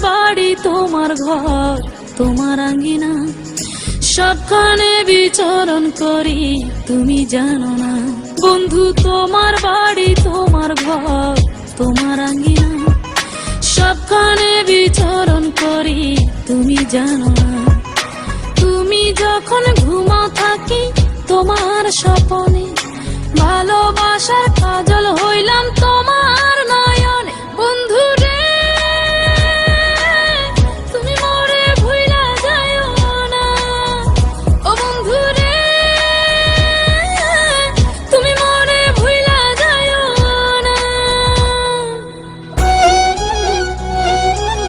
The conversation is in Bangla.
বাড়ি তোমার ঘর তোমার আঙ্গিনা, সবখানে বিচরণ করি তুমি জানো না। বন্ধু তোমার বাড়ি তোমার ঘর তোমার আঙ্গিনা, সবখানে বিচরণ করি তুমি জানো না। তুমি যখন ঘুমাও থাকি তোমার স্বপনে, ভালোবাসার কাজল হইলাম তোমার